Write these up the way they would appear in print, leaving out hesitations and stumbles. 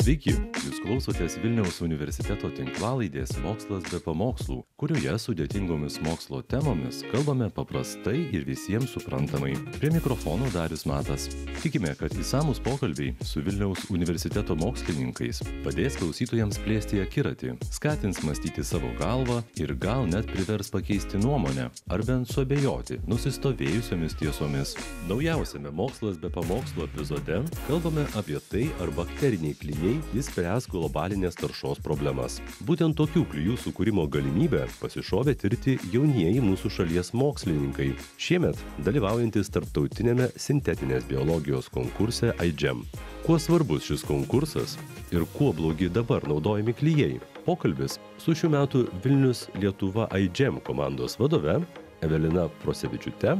Sveiki, jūs klausotės Vilniaus universiteto tinklalaidės Mokslas be pamokslų, kurioje sudėtingomis mokslo temomis kalbame paprastai ir visiems suprantamai. Prie mikrofono Darius Matas. Tikime, kad įsamus pokalbiai su Vilniaus universiteto mokslininkais padės klausytojams plėsti akiratį, skatins mąstyti savo galvą ir gal net privers pakeisti nuomonę ar bent suabejoti nusistovėjusiomis tiesomis. Naujausiame Mokslas be pamokslų epizode kalbame apie tai, ar bakteriniai klijai jis spręs globalinės taršos problemas. Būtent tokių klijų sukūrimo galimybę pasišovė tirti jaunieji mūsų šalies mokslininkai, šiemet dalyvaujantis tarptautinėme sintetinės biologijos konkurse iGEM. Kuo svarbus šis konkursas ir kuo blogi dabar naudojami klijai? Pokalbis su šių metų Vilnius Lietuva iGEM komandos vadove Evelina Prosevičiūte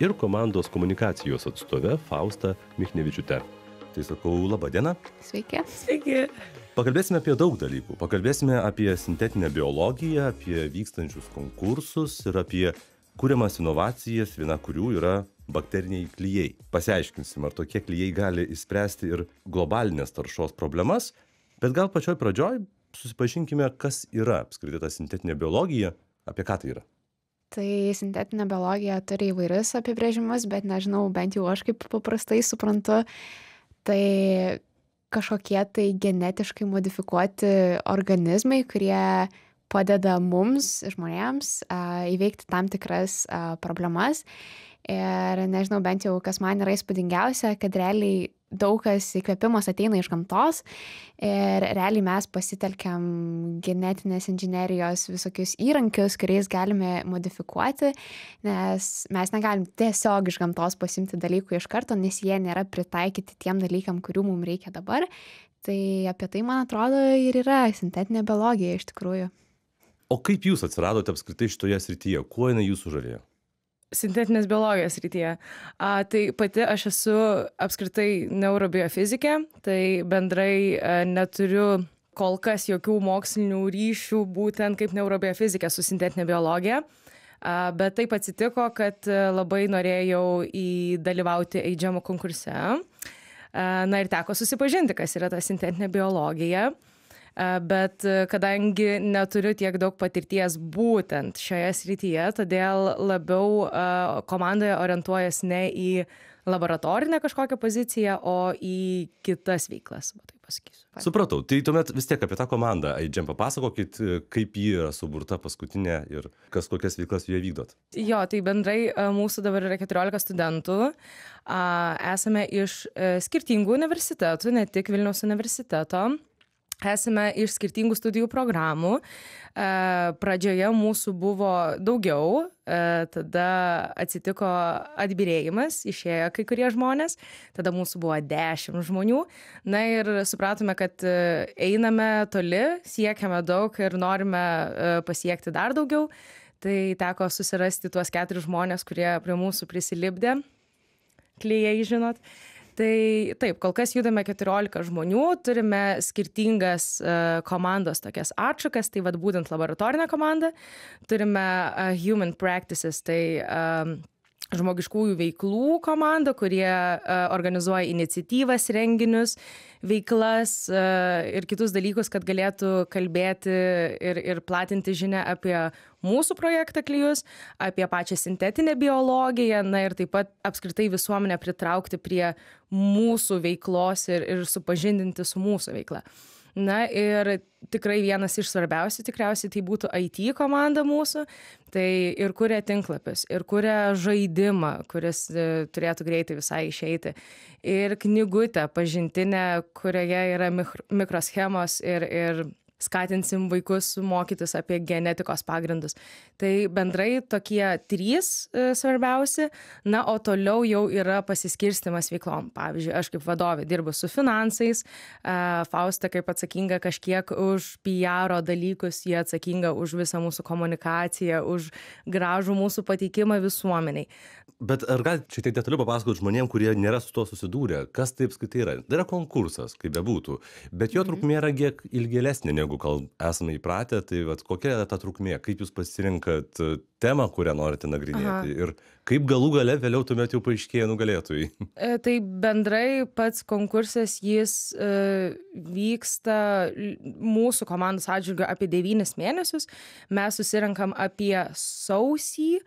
ir komandos komunikacijos atstove Fausta Michnevičiūte. Tai sakau, laba diena. Sveiki. Sveiki. Pakalbėsime apie daug dalykų. Pakalbėsime apie sintetinę biologiją, apie vykstančius konkursus ir apie kuriamas inovacijas, viena kurių yra bakteriniai klijai. Pasiaiškinsim, ar tokie klijai gali išspręsti ir globalinės taršos problemas, bet gal pačioj pradžioj susipažinkime, kas yra apskritai ta sintetinė biologija, apie ką tai yra. Tai sintetinė biologija turi įvairius apibrėžimus, bet nežinau, bent jau aš kaip paprastai suprantu, tai kažkokie tai genetiškai modifikuoti organizmai, kurie padeda mums, žmonėms, įveikti tam tikras problemas. Ir nežinau, bent jau kas man yra įspūdingiausia, kad realiai daug kas įkvėpimas ateina iš gamtos ir realiai mes pasitelkiam genetinės inžinerijos visokius įrankius, kuriais galime modifikuoti, nes mes negalim tiesiog iš gamtos pasimti dalykų iš karto, nes jie nėra pritaikyti tiem dalykam, kurių mums reikia dabar. Tai apie tai, man atrodo, ir yra sintetinė biologija iš tikrųjų. O kaip jūs atsiradote apskritai šitoje srityje? Kuo jinai jūsų žavėjo? Sintetinės biologijos srityje. Tai pati aš esu apskritai neurobiofizikė, tai bendrai neturiu kol kas jokių mokslinių ryšių būtent kaip neurobiofizikė su sintetinė biologija. Bet taip atsitiko, kad labai norėjau dalyvauti iGEM konkurse. Na ir teko susipažinti, kas yra ta sintetinė biologija. Bet kadangi neturiu tiek daug patirties būtent šioje srityje, todėl labiau komandoje orientuojas ne į laboratorinę kažkokią poziciją, o į kitas veiklas, taip pasakysiu. Supratau, tai tuomet vis tiek apie tą komandą iGEM papasakokit, kaip ji yra suburta paskutinė ir kokias veiklas joje vykdot. Jo, tai bendrai mūsų dabar yra 14 studentų, esame iš skirtingų universitetų, ne tik Vilniaus universiteto. Esame iš skirtingų studijų programų. Pradžioje mūsų buvo daugiau, tada atsitiko atbyrėjimas, išėjo kai kurie žmonės, tada mūsų buvo 10 žmonių. Na ir supratome, kad einame toli, siekiame daug ir norime pasiekti dar daugiau. Tai teko susirasti tuos 4 žmonės, kurie prie mūsų prisilipdė. Klijai, žinot. Tai taip, kol kas judame 14 žmonių, turime skirtingas komandos tokias atšakas, tai vad būtent laboratorinė komanda, turime human practices, tai žmogiškųjų veiklų komanda, kurie organizuoja iniciatyvas, renginius, veiklas ir kitus dalykus, kad galėtų kalbėti ir platinti žinią apie mūsų projektą klijus, apie pačią sintetinę biologiją, na ir taip pat apskritai visuomenę pritraukti prie mūsų veiklos ir supažindinti su mūsų veikla. Na ir tikrai vienas iš svarbiausių tikriausiai tai būtų IT komanda mūsų, tai ir kuria tinklapius, ir kuria žaidimą, kuris turėtų greitai visai išeiti, ir knygutę pažintinę, kurioje yra mikroschemos ir skatinsim vaikus mokytis apie genetikos pagrindus. Tai bendrai tokie 3 svarbiausi, na, o toliau jau yra pasiskirstimas veiklom. Pavyzdžiui, aš kaip vadovė dirbu su finansais, Fausta kaip atsakinga kažkiek už PR dalykus, jie atsakinga už visą mūsų komunikaciją, už gražų mūsų pateikimą visuomeniai. Bet ar galite šiek tiek detaliau papasakoti žmonėm, kurie nėra su to susidūrę, kas tai apskritai yra? Tai yra konkursas, kaip bebūtų, bet jo trukmė yra ilgėlesnė negu esame įpratę, tai kokia yra ta trukmė, kaip jūs pasirinkat temą, kurią norite nagrinėti ir kaip galų gale vėliau tuomet jau paaiškėja nugalėtojai. Tai bendrai pats konkursas jis vyksta mūsų komandos atžvilgiu apie 9 mėnesius. Mes susirenkam apie sausį.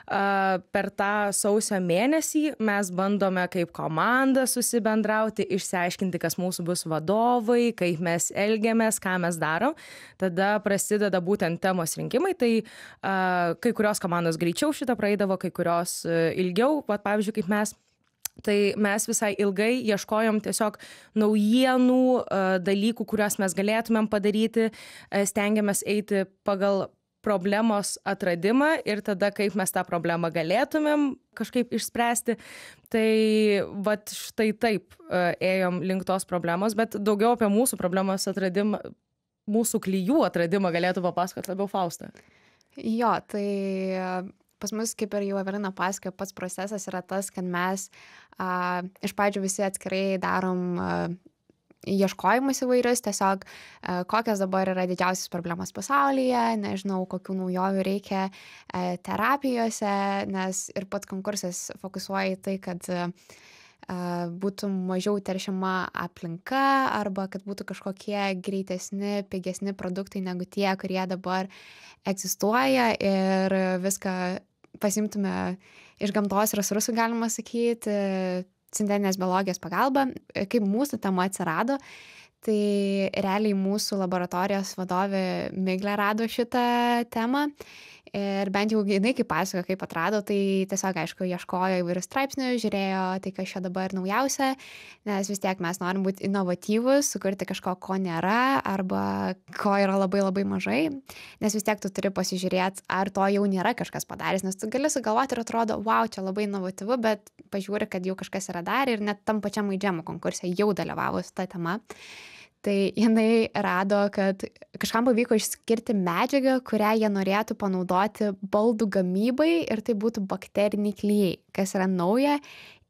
Per tą sausio mėnesį mes bandome kaip komanda susibendrauti, išsiaiškinti, kas mūsų bus vadovai, kaip mes elgiamės, ką mes darom. Tada prasideda būtent temos rinkimai. Tai kai kurios komandos greičiau šitą praeidavo, kai kurios ilgiau, pavyzdžiui, kaip mes. Tai mes visai ilgai ieškojom tiesiog naujienų, dalykų, kuriuos mes galėtumėm padaryti, stengiamės eiti pagal problemos atradimą ir tada, kaip mes tą problemą galėtumėm kažkaip išspręsti. Tai vat štai taip ėjom link tos problemos, bet daugiau apie mūsų problemos atradimą, mūsų klijų atradimą galėtų papasakoti labiau Fausta. Jo, tai pas mus, kaip ir jau Evelina pasakojo, pats procesas yra tas, kad mes iš pradžių visi atskirai darom ieškojimus įvairius, tiesiog kokios dabar yra didžiausios problemos pasaulyje, nežinau, kokių naujovių reikia terapijose, nes ir pats konkursas fokusuoja į tai, kad būtų mažiau teršiama aplinka arba kad būtų kažkokie greitesni, pigesni produktai negu tie, kurie dabar egzistuoja ir viską pasimtume iš gamtos resursų, galima sakyti, sintetinės biologijos pagalba. Kaip mūsų tema atsirado, tai realiai mūsų laboratorijos vadovė Miglė rado šitą temą ir bent jau jinai kaip pasakojo, kaip atrado, tai tiesiog, aišku, ieškojo įvairių straipsnių, žiūrėjo tai, kas čia dabar naujausia, nes vis tiek mes norim būti inovatyvus, sukurti kažko, ko nėra arba ko yra labai labai mažai, nes vis tiek tu turi pasižiūrėti, ar to jau nėra kažkas padaręs, nes tu gali sugalvoti ir atrodo, wow, čia labai inovatyvu, bet pažiūri, kad jau kažkas yra darę ir net tam pačiam Aidžemo konkurse jau dalyvavo su ta tema. Tai jinai rado, kad kažkam pavyko išskirti medžiagą, kurią jie norėtų panaudoti baldų gamybai ir tai būtų bakteriniai klijai, kas yra nauja.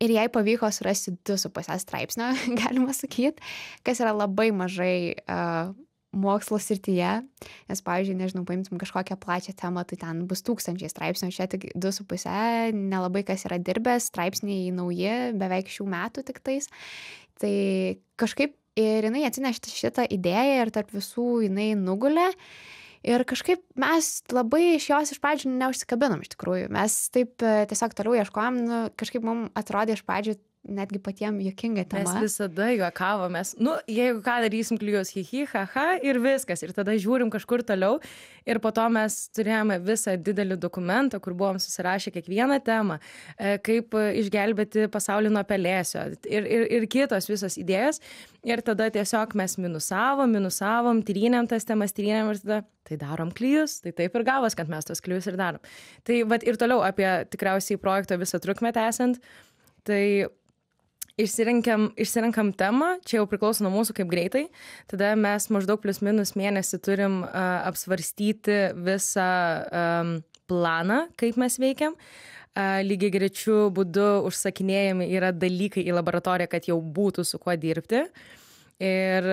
Ir jai pavyko surasti 2,5 straipsnio, galima sakyti, kas yra labai mažai mokslo srityje. Nes, pavyzdžiui, nežinau, paimtum kažkokią plačią temą, tai ten bus 1000 straipsnių, čia tik 2,5, nelabai kas yra dirbęs, straipsniai nauji, beveik šių metų tik tais. Tai kažkaip ir jinai atsinešė šitą idėją ir tarp visų jinai nugulė. Ir kažkaip mes labai iš jos iš pradžių neužsikabinom iš tikrųjų. Mes taip tiesiog toliau ieškojom, kažkaip mums atrodė iš pradžių netgi patiem juokinga tema. Mes visada juokavomės. Jeigu ką darysim klijus, hihi, haha ir viskas. Ir tada žiūrim kažkur toliau. Ir po to mes turėjome visą didelį dokumentą, kur buvom susirašę kiekvieną temą, kaip išgelbėti pasaulį nuo pelėsio ir kitos visos idėjos. Ir tada tiesiog mes minusavom, tyrynėm tas temas, ir tada tai darom klijus, tai taip ir gavos, kad mes tos klijus ir darom. Tai vat ir toliau apie tikriausiai projekto visą trukmę tęsiant, tai išsirenkam temą, čia jau priklauso nuo mūsų kaip greitai, tada mes maždaug plius minus mėnesį turim apsvarstyti visą planą, kaip mes veikiam. Lygiai grečiu būdu užsakinėjami yra dalykai į laboratoriją, kad jau būtų su kuo dirbti. Ir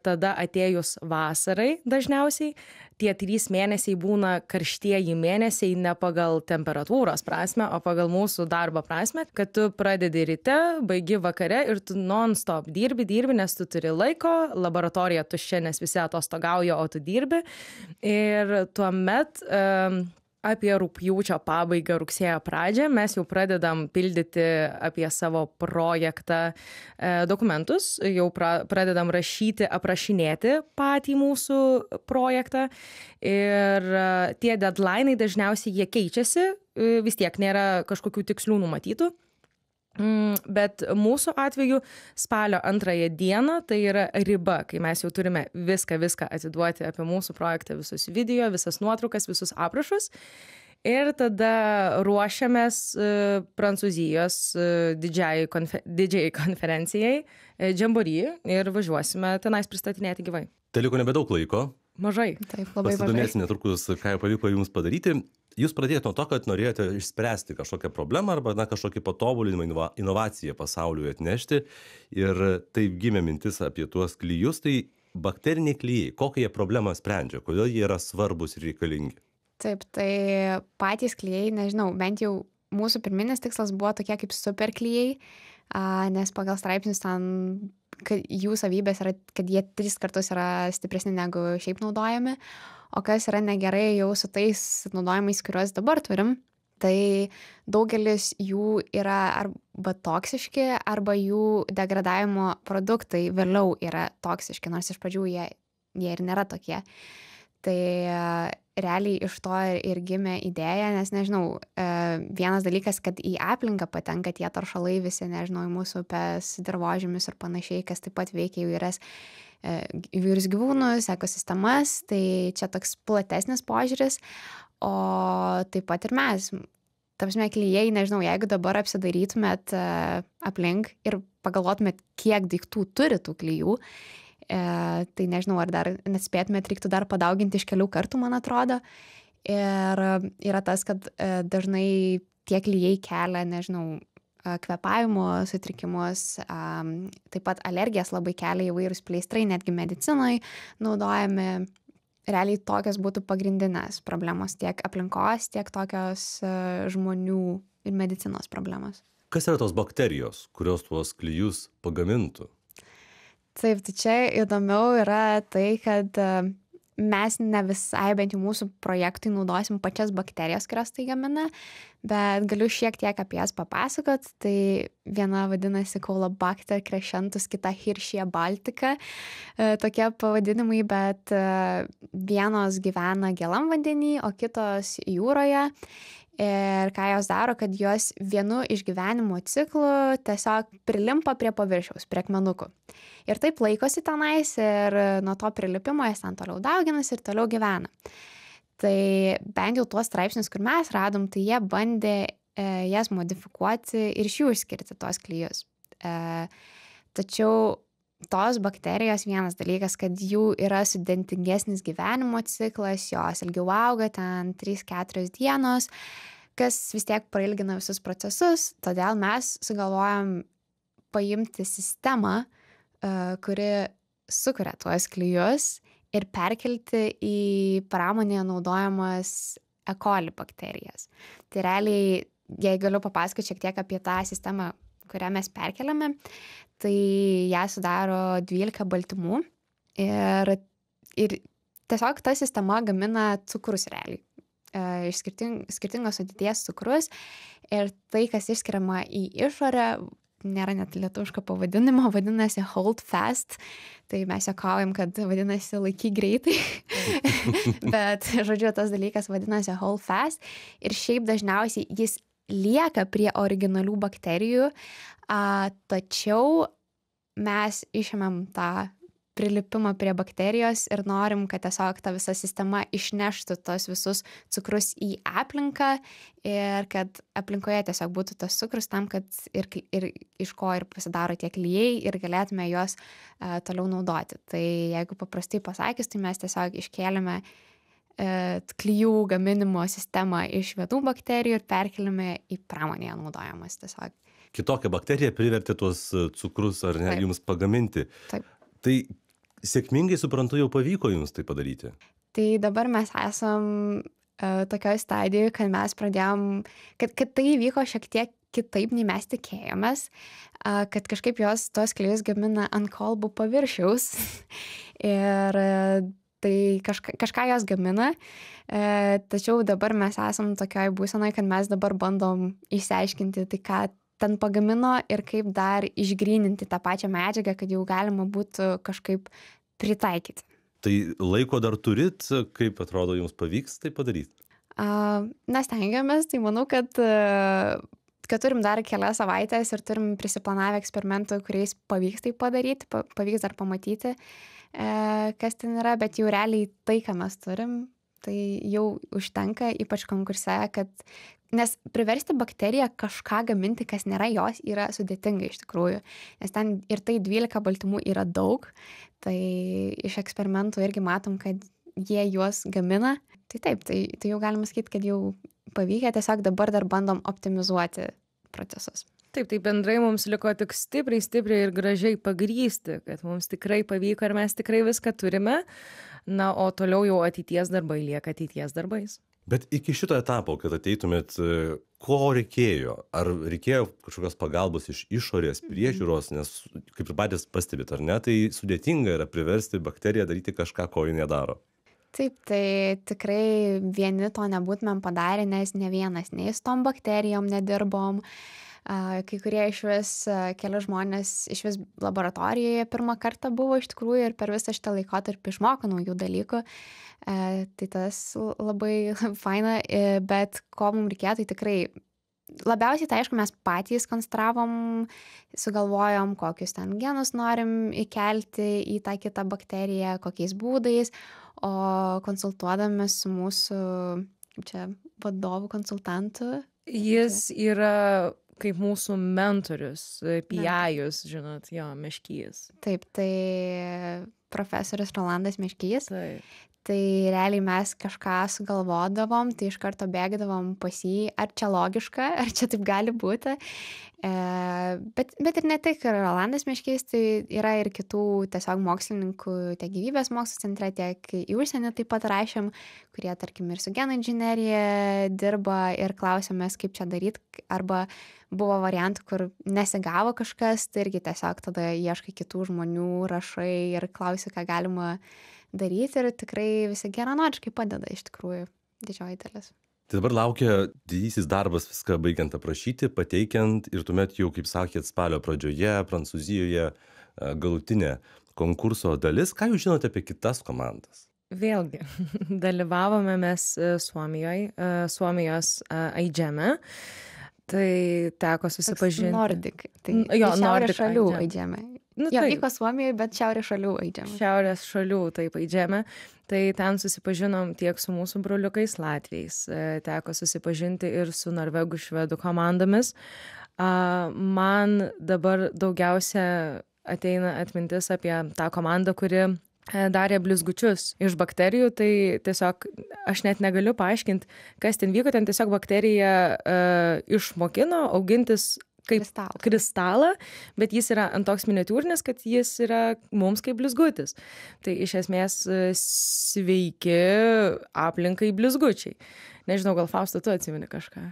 tada atėjus vasarai dažniausiai, tie 3 mėnesiai būna karštieji mėnesiai ne pagal temperatūros prasme, o pagal mūsų darbo prasme, kad tu pradedi ryte, baigi vakare ir tu non-stop dirbi, nes tu turi laiko, laboratorija tuščia, nes visi atostogauja, o tu dirbi. Ir tuomet apie rugpjūčio pabaigą, rugsėjo pradžią mes jau pradedam pildyti apie savo projektą dokumentus, jau pradedam rašyti, aprašinėti patį mūsų projektą ir tie deadline'ai dažniausiai jie keičiasi, vis tiek nėra kažkokių tikslių numatytų. Bet mūsų atveju spalio 2 dieną tai yra riba, kai mes jau turime viską atiduoti apie mūsų projektą, visus video, visas nuotraukas, visus aprašus. Ir tada ruošiamės Prancūzijos didžiai konferencijai Džambory ir važiuosime tenais pristatinėti gyvai. Tai liko nebedaug laiko. Mažai. Taip, labai mažai. Pasidomėsim netrukus, ką pavyko jums padaryti. Jūs pradėjote nuo to, kad norėjote išspręsti kažkokią problemą arba kažkokį patobulinimą, inovaciją pasauliui atnešti. Ir taip gimė mintis apie tuos klijus. Tai bakteriniai klijai, kokią jie problemą sprendžia, kodėl jie yra svarbus ir reikalingi? Taip, tai patys klijai, nežinau, bent jau mūsų pirminis tikslas buvo tokie kaip super klijai, nes pagal straipsnius ten, kad jų savybės yra, kad jie 3 kartus yra stipresni negu šiaip naudojami, o kas yra negerai jau su tais naudojimais, kuriuos dabar turim, tai daugelis jų yra arba toksiški, arba jų degradavimo produktai vėliau yra toksiški, nors iš pradžių jie ir nėra tokie. Tai realiai iš to ir gimė idėja, nes nežinau, vienas dalykas, kad į aplinką patenka tie taršalai visi, nežinau, į mūsų upes, dirvožemius ir panašiai, kas taip pat veikia įvairius gyvūnus, ekosistemas, tai čia toks platesnis požiūris, o taip pat ir mes. Ta prasme, klijai, nežinau, jeigu dabar apsidairytumėt aplink ir pagalvotumėt, kiek daiktų turi tų klijų, tai nežinau, ar dar nespėtumėt, reiktų dar padauginti iš kelių kartų, man atrodo. Ir yra tas, kad dažnai tie klijai kelia, nežinau, kvėpavimo sutrikimus, taip pat alergijas labai kelia įvairūs pleistrai, netgi medicinoje naudojami. Realiai tokios būtų pagrindinės problemos, tiek aplinkos, tiek tokios žmonių ir medicinos problemos. Kas yra tos bakterijos, kurios tuos klijus pagamintų? Taip, tai čia įdomiau yra tai, kad mes ne visai, bent jau mūsų projektui, naudosim pačias bakterijas, kurios tai gamina, bet galiu šiek tiek apie jas papasakot. Tai viena vadinasi Caulobacter crescentus, kita Hirschia baltica, tokie pavadinimai, bet vienos gyvena gėlam vandenį, o kitos jūroje. Ir ką jos daro, kad jos vienu iš gyvenimo ciklų tiesiog prilimpa prie paviršiaus, prie akmenukų. Ir taip laikosi tenais ir nuo to prilipimo jas ten toliau dauginasi ir toliau gyvena. Tai bent jau tuos straipsnius, kur mes radom, tai jie bandė jas modifikuoti ir iš jų išskirti tuos klijus. Tačiau tos bakterijos vienas dalykas, kad jų yra sudėtingesnis gyvenimo ciklas, jos ilgiau auga, ten 3-4 dienos, kas vis tiek prailgina visus procesus, todėl mes sugalvojom paimti sistemą, kuri sukuria tuos klijus ir perkelti į pramonėje naudojamas E. coli bakterijas. Tai realiai, jei galiu papasakoti šiek tiek apie tą sistemą, kurią mes perkeliame, tai ją sudaro 12 baltymų ir tiesiog ta sistema gamina cukrus realiai. Iš skirtingos sudėties cukrus ir tai, kas išskiriama į išorę, nėra net lietuviško pavadinimo, vadinasi hold fast, tai mes juokaujam, kad vadinasi laikyk greitai, bet žodžiu, tas dalykas vadinasi hold fast ir šiaip dažniausiai jis lieka prie originalių bakterijų, tačiau mes išėmėm tą prilipimą prie bakterijos ir norim, kad tiesiog ta visa sistema išneštų tos visus cukrus į aplinką ir kad aplinkoje tiesiog būtų tas cukrus tam, kad ir iš ko ir pasidaro tie klijai ir galėtume juos toliau naudoti. Tai jeigu paprastai pasakius, tai mes tiesiog iškėlėme klijų gaminimo sistemą iš vienų bakterijų ir perkeliame į pramonėje naudojamas tiesiog. Kitokią bakteriją privertė tuos cukrus ar ne jums pagaminti. Taip. Tai sėkmingai, suprantu, jau pavyko jums tai padaryti? Tai dabar mes esam tokioje stadijoje, kad mes pradėjom, kad tai įvyko šiek tiek kitaip, nei mes tikėjomės, kad kažkaip jos tos klijus gamina ant kolbų paviršiaus ir tai kažką jos gamina, tačiau dabar mes esam tokioj būsenoje, kad mes dabar bandom išsiaiškinti tai, ką ten pagamino ir kaip dar išgryninti tą pačią medžiagą, kad jau galima būtų kažkaip pritaikyti. Tai laiko dar turit, kaip atrodo jums pavyks tai padaryti? Mes stengiamės, tai manau, kad turim dar kelias savaitės ir turim prisiplanavę eksperimentų, kuriais pavyks tai padaryti, pavyks dar pamatyti, kas ten yra, bet jau realiai tai, ką mes turim, tai jau užtenka, ypač konkurse, nes priversti bakteriją kažką gaminti, kas nėra jos, yra sudėtinga iš tikrųjų, nes ten ir tai 12 baltymų yra daug, tai iš eksperimentų irgi matom, kad jie juos gamina. Tai taip, tai jau galima sakyti, kad jau pavykę, tiesiog dabar dar bandom optimizuoti procesus. Taip, tai bendrai mums liko tik stipriai ir gražiai pagrįsti, kad mums tikrai pavyko ir mes tikrai viską turime. Na, o toliau jau ateities darbai lieka ateities darbais. Bet iki šito etapo, kad ateitumėt, ko reikėjo? Ar reikėjo kažkokios pagalbos iš išorės, priežiūros, nes kaip ir patys pastebit, ar ne, tai sudėtinga yra priversti bakteriją daryti kažką, ko ji nedaro. Taip, tai tikrai vieni to nebūtumėm padarę, nes ne vienas nei su tom bakterijom nedirbom. Kai kurie iš vis, keli žmonės iš vis laboratorijoje pirmą kartą buvo iš tikrųjų ir per visą šitą laikotarpį išmoko naujų dalykų. Tai tas labai faina, bet ko mums reikėjo, tai tikrai labiausiai, tai aišku, mes patys konstravom, sugalvojom, kokius ten genus norim įkelti į tą kitą bakteriją, kokiais būdais, o konsultuodami su mūsų, kaip čia, vadovu konsultantu. Jis yra kaip mūsų mentorius, pijajus, žinot, jo, Meškys. Taip, tai profesorius Rolandas Meškys. Taip. Tai realiai mes kažką sugalvodavom, tai iš karto bėgdavom pas jį, ar čia logiška, ar čia taip gali būti. Bet ir ne tik Rolandas Meškys, tai yra ir kitų tiesiog mokslininkų, tiek gyvybės mokslo centre, tiek į užsienį taip pat rašėm, kurie, tarkim, ir su genų inžinerija dirba ir klausėmės, kaip čia daryti, arba buvo variantų, kur nesigavo kažkas, tai irgi tiesiog tada ieškai kitų žmonių, rašai ir klausi, ką galima daryti, ir tikrai visi geranoriškai padeda, iš tikrųjų, didžioji dalis. Tai dabar laukia didysis darbas viską baigiant aprašyti, pateikiant ir tuomet jau, kaip sakėt, spalio pradžioje Prancūzijoje galutinė konkurso dalis. Ką jūs žinote apie kitas komandas? Vėlgi, dalyvavome mes Suomijos Aidžeme. Tai teko susipažinti. Nordic. Tai jo, šiaurės šalių Aidžeme. Nu, jo, tai vyko Suomijoje, bet šiaurės šalių Aidžeme. Šiaurės šalių, taip, Aidžeme. Tai ten susipažinom tiek su mūsų broliukais Latviais. Teko susipažinti ir su norvegų, švedų komandomis. Man dabar daugiausia ateina atmintis apie tą komandą, kuri darė blizgučius iš bakterijų, tai tiesiog aš net negaliu paaiškinti, kas ten vyko, ten tiesiog bakterija išmokino augintis kaip kristalą, bet jis yra ant toks miniatiūrinis, kad jis yra mums kaip blizgutis. Tai iš esmės sveiki aplinkai blizgučiai. Nežinau, gal Fausta, tu atsimeni kažką?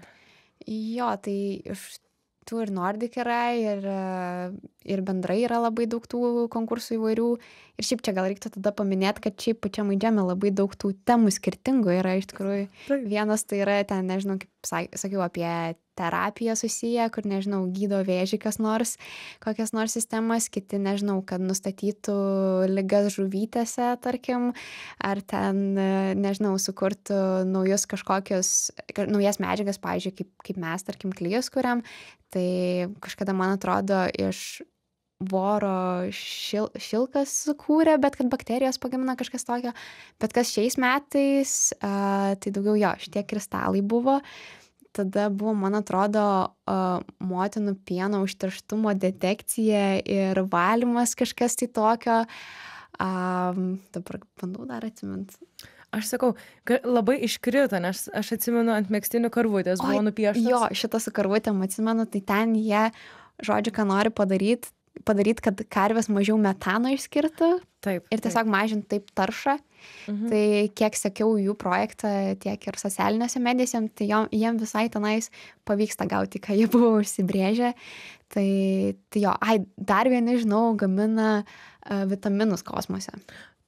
Jo, tai iš tų ir Nordic yra, ir bendrai yra labai daug tų konkursų įvairių. Ir šiaip čia gal reiktų tada paminėti, kad šiaip pačiam Aidžeme labai daug tų temų skirtingų yra iš tikrųjų. Vienas tai yra ten, nežinau, kaip sakiau, apie terapiją susiję, kur, nežinau, gydo vėžį kas nors, kokias nors sistemas, kiti, nežinau, kad nustatytų ligas žuvytėse, tarkim, ar ten, nežinau, sukurtų naujas medžiagas, pavyzdžiui, kaip mes, tarkim, klijus kuriam. Tai kažkada, man atrodo, iš voro šilkas sukūrė, bet kad bakterijos pagamina kažkas tokio. Bet kas šiais metais, tai daugiau jo, šitie kristalai buvo. Tada buvo, man atrodo, motinų pieno užterštumo detekcija ir valymas, kažkas tai tokio. Dabar bandau dar atsiminti. Aš sakau, labai iškrito, nes aš atsimenu ant megztinių karvutės, buvo nupieštas. Jo, šitą su karvutėm atsimenu, tai ten jie, žodžiu, ką nori padaryti, kad karvės mažiau metano išskirtų. Taip. Ir tiesiog mažinti taip taršą. Tai kiek sekiau jų projektą, tiek ir socialinėse medijose, tai jiem visai tenais pavyksta gauti, ką jie buvo užsibrėžę. Tai jo, dar vieni, žinau, gamina vitaminus kosmose.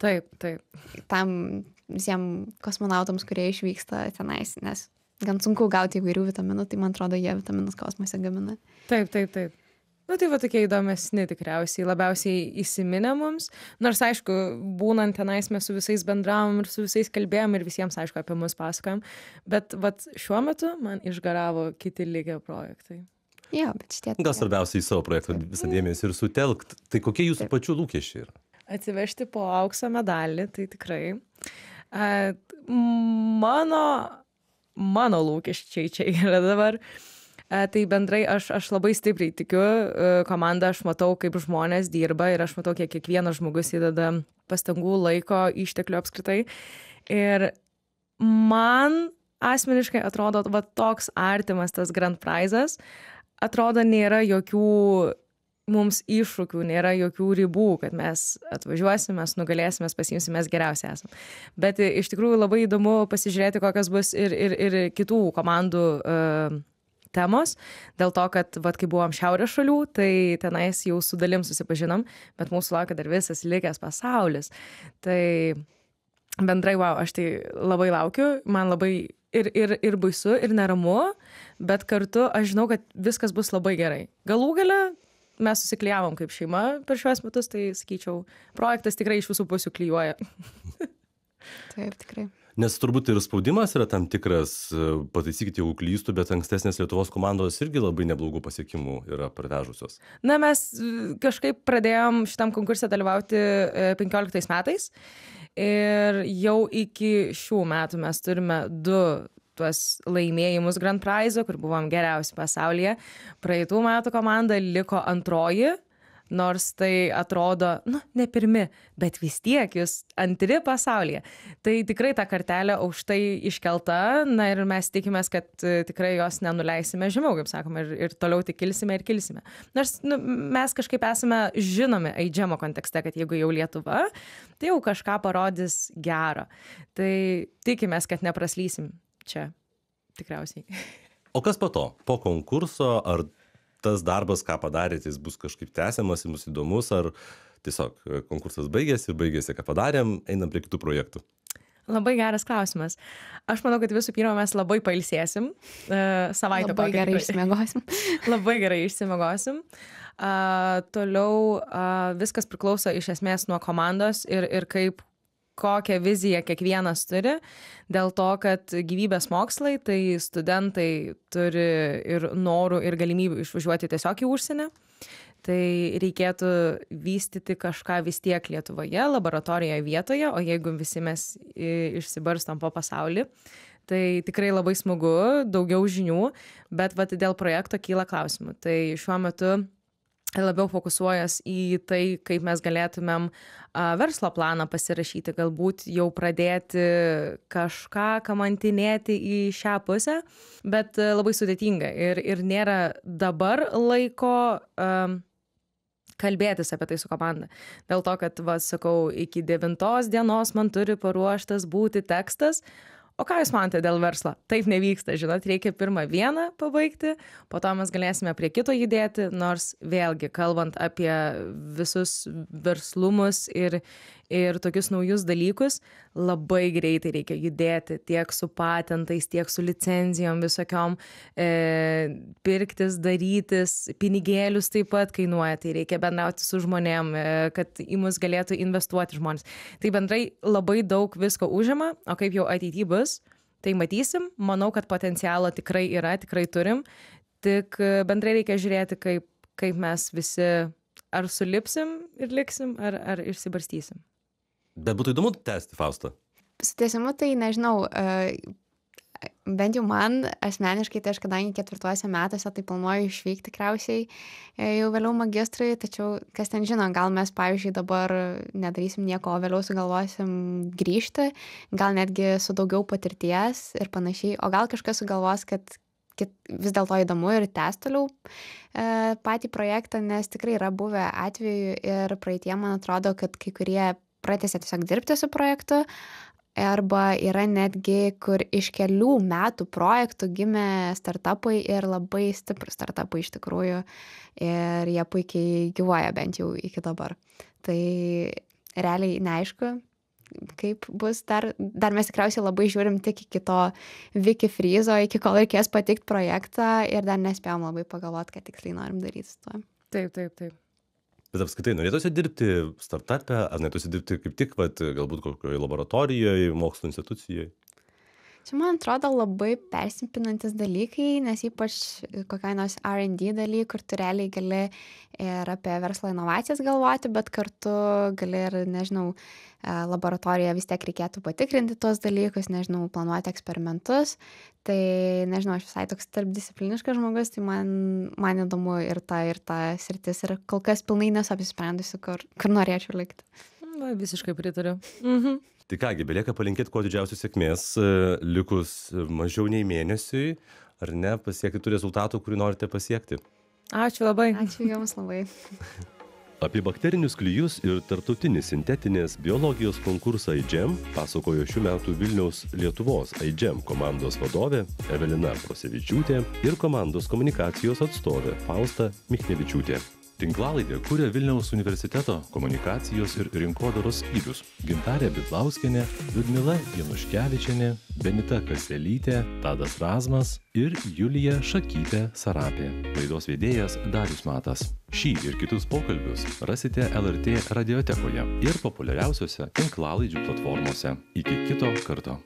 Taip, taip. Tam visiems kosmonautams, kurie išvyksta tenais, nes gan sunku gauti įvairių vitaminų, tai man atrodo, jie vitaminus kosmose gamina. Taip, taip, taip. Nu, tai va tokie įdomesni tikriausiai, labiausiai įsiminę mums. Nors, aišku, būnant tenais mes su visais bendravom ir su visais kalbėjom ir visiems, aišku, apie mus pasakojom. Bet vat šiuo metu man išgaravo kiti likę projektai. Jo, bet šitie... Gal svarbiausia į savo projektą visą dėmesį ir sutelkt. Tai kokie jūsų pačių lūkesčiai yra? Atsivežti po aukso medalį, tai tikrai. Mano lūkesčiai čia yra dabar. Tai bendrai aš labai stipriai tikiu komandą, aš matau, kaip žmonės dirba ir aš matau, kiek kiekvienas žmogus įdeda pastangų, laiko, išteklių apskritai. Ir man asmeniškai atrodo, va toks artimas tas Grand Prizas, atrodo nėra jokių mums iššūkių, nėra jokių ribų, kad mes atvažiuosim, mes nugalėsim, mes pasiimsim, mes geriausiai esam. Bet iš tikrųjų labai įdomu pasižiūrėti, kokios bus ir kitų komandų temos, dėl to, kad kai buvom šiaurės šalių, tai tenais jau su dalim susipažinom, bet mūsų laukia dar visas likęs pasaulis. Tai bendrai, aš tai labai laukiu, man labai ir baisu, ir neramu, bet kartu aš žinau, kad viskas bus labai gerai. Galų gale mes susiklijavom kaip šeima per šiuos metus, tai sakyčiau, projektas tikrai iš visų pusių klijuoja. Taip, tikrai. Nes turbūt ir spaudimas yra tam tikras, pataisykite, jeigu klystu, bet ankstesnės Lietuvos komandos irgi labai neblogų pasiekimų yra parvežusios. Na, mes kažkaip pradėjom šitam konkurse dalyvauti 15 metais ir jau iki šių metų mes turime 2 tuos laimėjimus Grand Prize'o, kur buvom geriausi pasaulyje. Praeitų metų komanda liko 2, nors tai atrodo, ne pirmi, bet vis tiek jūs 2 pasaulyje. Tai tikrai ta kartelė aukštai iškelta, na ir mes tikimės, kad tikrai jos nenuleisime žemiau, kaip sakome, ir toliau tik kilsime ir kilsime. Nors mes kažkaip esame žinomi Aidžemo kontekste, kad jeigu jau Lietuva, tai jau kažką parodys gero. Tai tikimės, kad nepraslysim čia, tikriausiai. O kas po to? Po konkurso, ar tas darbas, ką padarėte, jis bus kažkaip tęsiamas, jums įdomus, ar tiesiog konkursas baigėsi, ką padarėm, einam prie kitų projektų? Labai geras klausimas. Aš manau, kad visų pirma mes labai pailsėsim. Savaitę labai gerai išsimiegosim. Labai gerai išsimiegosim. Toliau viskas priklauso iš esmės nuo komandos ir kokią viziją kiekvienas turi, dėl to, kad gyvybės mokslai, tai studentai turi ir norų, ir galimybių išvažiuoti tiesiog į užsienį. Tai reikėtų vystyti kažką vis tiek Lietuvoje, laboratorijoje vietoje, o jeigu visi mes išsibarstam po pasaulį, tai tikrai labai smagu, daugiau žinių, bet dėl projekto kyla klausimų. Tai šiuo metu labiau fokusuojas į tai, kaip mes galėtumėm verslo planą pasirašyti, galbūt jau pradėti kažką kamantinėti į šią pusę, bet labai sudėtinga ir nėra dabar laiko kalbėtis apie tai su komanda. Dėl to, kad, sakau, iki 9 dienos man turi paruoštas būti tekstas. O ką jūs manote dėl verslo? Taip nevyksta, žinot, reikia pirmą vieną pabaigti, po to mes galėsime prie kito judėti, nors vėlgi, kalbant apie visus verslumus ir tokius naujus dalykus, labai greitai reikia judėti tiek su patentais, tiek su licenzijom visokiom, pirktis, darytis, pinigėlius taip pat kainuoja, tai reikia bendrauti su žmonėm, kad į mus galėtų investuoti žmonės. Tai bendrai labai daug visko užima, o kaip jau ateityje bus, tai matysim, manau, kad potencialo tikrai yra, tikrai turim, tik bendrai reikia žiūrėti, kaip mes visi ar sulipsim ir liksim, ar išsibarstysim. Bet būtų įdomu tęsti, Fausta. Su tęsimu tai nežinau, bent jau man asmeniškai, tai aš kadangi 4 metuose tai planuoju išvykti tikriausiai jau vėliau magistrui, tačiau kas ten žino, gal mes, pavyzdžiui, dabar nedarysim nieko, o vėliau sugalvosim grįžti, gal netgi su daugiau patirties ir panašiai, o gal kažkas sugalvos, kad vis dėlto įdomu ir tęs toliau patį projektą, nes tikrai yra buvę atvejų ir praeitie, man atrodo, kad kai kurie pratęsė tiesiog dirbti su projektu, arba yra netgi, kur iš kelių metų projektų gimė startupai ir labai stiprus startupai iš tikrųjų ir jie puikiai gyvuoja bent jau iki dabar. Tai realiai neaišku, kaip bus, dar mes tikriausiai labai žiūrim tik iki to Wiki Freezo, iki kol reikės patikti projektą ir dar nespėjom labai pagalvoti, ką tiksliai norim daryti su tuo. Taip. Bet apskritai, norėtųsi dirbti startup'e, ar norėtųsi dirbti kaip tik, galbūt kokioje laboratorijoje, mokslo institucijoje? Čia, man atrodo, labai persipinantis dalykai, nes ypač kokiai nors R&D daly, kur tu realiai gali ir apie verslo inovacijas galvoti, bet kartu gali ir, nežinau, laboratorijoje vis tiek reikėtų patikrinti tuos dalykus, nežinau, planuoti eksperimentus. Tai, nežinau, aš visai toks tarpdiscipliniškas žmogus, tai man įdomu ir ta sritis ir kol kas pilnai nesu apsisprendusi, kur norėčiau likti. Visiškai pritariu. Tai kągi, belieka palinkėti kuo didžiausios sėkmės, likus mažiau nei mėnesiui, ar ne, pasiekti tų rezultatų, kurį norite pasiekti. Ačiū labai. Ačiū Jums labai. Apie bakterinius klijus ir tarptautinį sintetinės biologijos konkursą iGEM pasakojo šių metų Vilniaus Lietuvos iGEM komandos vadovė Evelina Prosevičiūtė ir komandos komunikacijos atstovė Fausta Michnevičiūtė. Tinklalaidę kuria Vilniaus universiteto komunikacijos ir rinkodaros skyrius Gintarė Bidlauskienė, Liudmila Januškevičienė, Benita Kaselytė, Tadas Razmas ir Julija Šakytė Sarapė. Laidos vedėjas Darius Matas. Šį ir kitus pokalbius rasite LRT radiotekoje ir populiariausiose tinklalaidžių platformose. Iki kito karto.